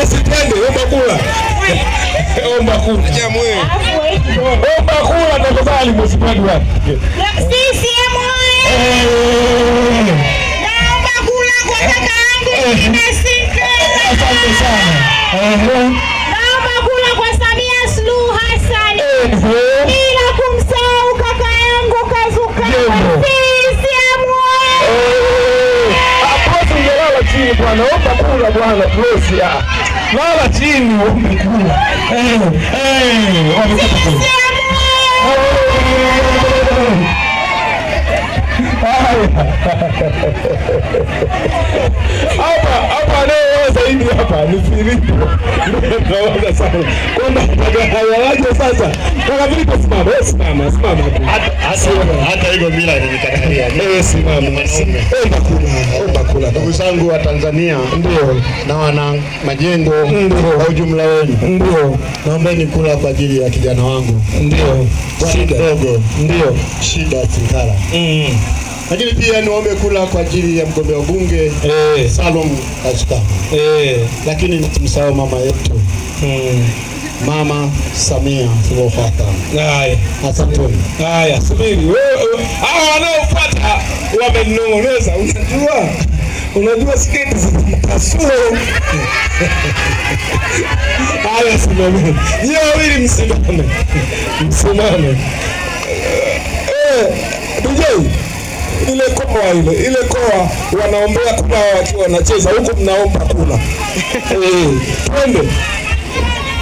Usitende, omba kula. Omba kula. Jamwe. Omba kula tafadhali msipadi wapi. CCM naomba kula kwa kaka yangu Sinta. Asante sana. Naomba kula kwa Samia Suluhu Hassan. Bila kumsahau kaka yangu Kazuka. CCM hapo ungelala chini bwana, omba kula bwana, close ya. Lala chini omba kula. Hapa leo zaidi hapa ni Filipo. Naona sana. Kwamba hayalaje sasa. Kama Filipo simama. Hata hiyo mila nimekatalia. Simama. Omba kula. Ndugu zangu wa Tanzania, ndio, na wana Majengo kwa ujumla wenu, ndio, naombeni kula kwa ajili ya kijana wangu, ndio, shida dogo, ndio, shida Sinkala. Lakini pia niombe kula kwa ajili ya mgombea ubunge Salum Kazuka. Lakini nisimsahau mama yetu Mama Samia Suluhu Hassan. Haya, asante. Haya, subiri wewe, hao wanaofuata wamenong'oneza, unajua sketi zinapasua. Haya, simame. Yeye wawili msimame. DJ ile koa wanaombea kula wakiwa wanacheza huko, mnaomba kula. Twende.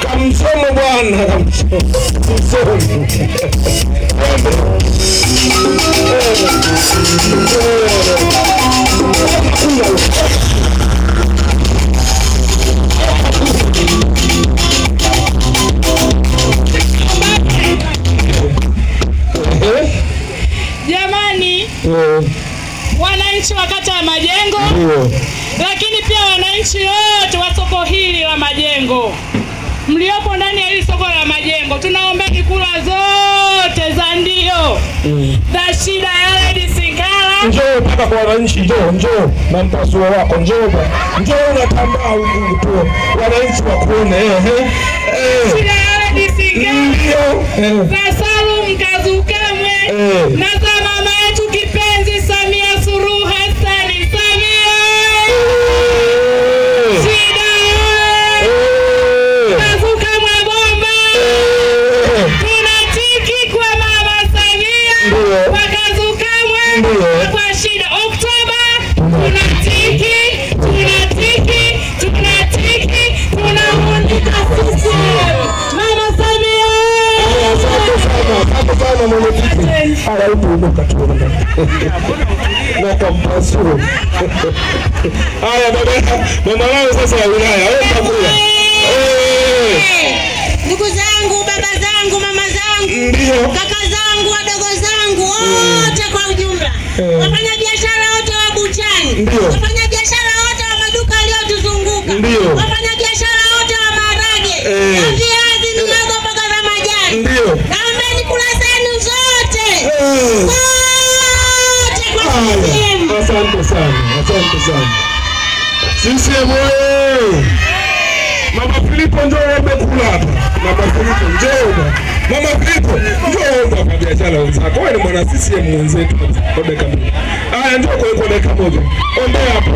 Kamsomo bwana, kamsomo. Jamani, wananchi wa kata ya Majengo, lakini pia wananchi wote wa soko hili la Majengo, mliopo ndani ya hili soko la Majengo, tunaombeni kula zote za ndio za shida ya Lady Sinkala. Njoo mpaka kwa wananchi, njoo na mpasuo wako, njoo unatambaa huku tu wananchi wakuone. Shida ya Lady Sinkala za Salum Kazuka na za mama yetu kipenzi Samia Suluhu Hassan. Samia shida Kazuka mwabomba, tunatiki kwa mama Samia kwa Kazuka mwe kwa shida. Oktoba tunatiki tunamunika sisi mama Samia. Asante sana mwenyekiti. Haya, unaondoka tu na kampasuru. Haya, mama lao sasa ya wilaya, omba kula. Ndugu zangu, baba zangu, mama zangu, kaka zangu, wadogo zangu, wote kwa ujumla, wafanya biashara wote wa buchani, wafanya biashara wote wa maduka yaliyotuzunguka, wafanya biashara wote wa maharage, viazi, mihogo, mboga za majani, naombeni kula zenu zote. Wote kwa ujumla. Asante sana. CCM wewe. Mama Filipo njoo ombe kula hapa. Mama Filipo njoo. Mama Filipo njoo omba kwa biashara wenzako. Wewe ni mwana CCM mwenzetu kwa dakika moja. Haya, njoo kwa dakika moja. Ombe hapa.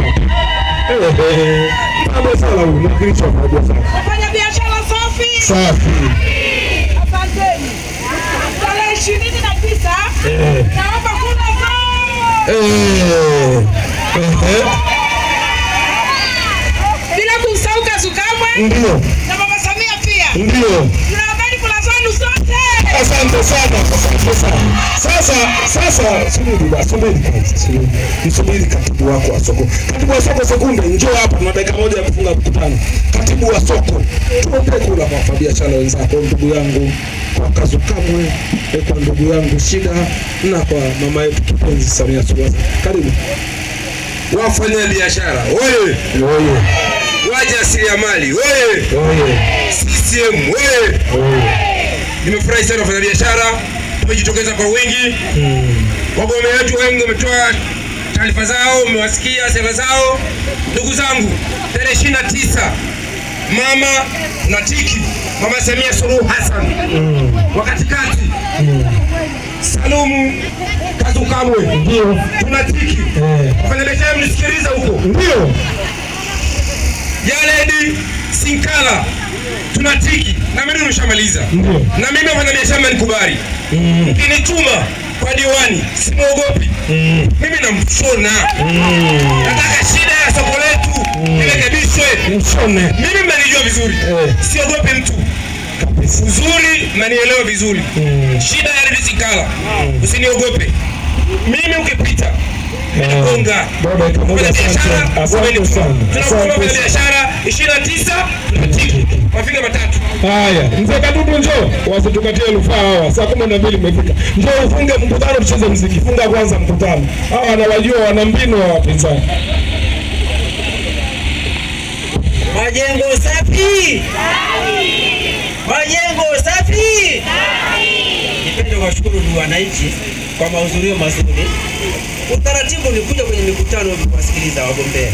Pande sala huyu na kilicho kwa biashara. Wafanya biashara safi. Asanteni. Tarehe 29 naomba kula bila kumsahau Kazuka na mama Samia pia. Tunaomba kula zenu zote. Asante sana. Sasa subiri katibu wako wa soko. Katibu wa soko sekunde, njoo hapa na dakika moja ya kufunga mkutano. Katibu wa soko, tuombe kula kwa biashara wenzako, ndugu yangu kwa Kazuka mwe, kwa ndugu yangu shida na kwa mama yetu kipenzi Samia Suluhu Hassan. Karibu. Wafanya biashara oye, wajasiriamali oye, CCM oye. Nimefurahi sana wafanya biashara, tumejitokeza kwa wingi. Wagombea wetu wengi wametoa taarifa zao, mmewasikia sera zao. Ndugu zangu, tarehe 29 mama tunatiki Mama Samia Suluhu Hassan. Wakati kati Salumu Kazukamwe. Ndio. Tunatiki. Wafanya biashara mnisikiliza huko. Ndio. Jaledi Sinkala. Tunatiki. Na mimi nimeshamaliza. Na mimi wafanya biashara mnikubali. Kinituma kwa diwani simogopi. Mimi namshona. Nataka shida ya soko letu irekebishwe. Mshone. Mimi mnanijua vizuri. Siogopi mtu. Uzuri mnanielewa vizuri. Shida ya Jaledi Sinkala. Usiniogope. Mimi ukipita Konga. Baba biashara. Tunakuwa biashara 29 tunatiki. Wafika matatu. Haya, mzee Kadudu njoo, wasitukatie rufaa hawa. Saa 12 imefika. Njoo ufunge mkutano tucheze muziki. Funga kwanza mkutano. Hawa wanawajua wana mbinu wa wapinzani. Majengo safi. Majengo safi. Nipende kuwashukuru ndugu wananchi kwa mahudhurio mazuri. Utaratibu ni kuja kwenye mikutano kuwasikiliza wagombea.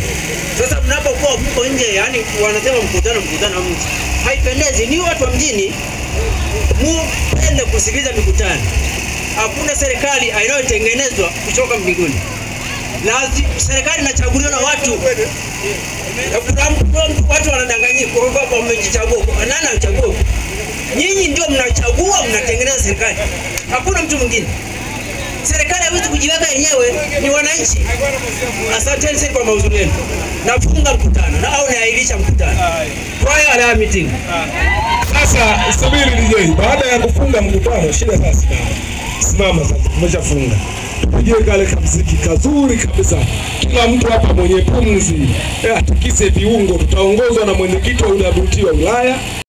Sasa mnapokuwa mko nje, yani wanasema mkutano mji. Haipendezi, ni watu wa mjini mpende kusikiliza mikutano. Hakuna serikali inayotengenezwa kutoka mbinguni. Lazima serikali inachaguliwa na watu. Watu wanadanganyika kwa sababu wamejichagua. Nani anachagua? Nyinyi ndio mnachagua, mnatengeneza serikali. Hakuna mtu mwingine. Serikali haiwezi kujiweka yenyewe, ni wananchi. Asanteni sana kwa mahudhurio yenu. Nafunga mkutano na au nailisha mkutano. Kwa hiyo meeting. Sasa subiri DJ, baada ya kufunga mkutano shida sasa. Simama sasa, tumeshafunga. Tupige kale kamuziki kazuri kabisa. Kila mtu hapa mwenye pumzi, atikise viungo. Tutaongozwa na mwenyekiti wa UWT wa Ulaya.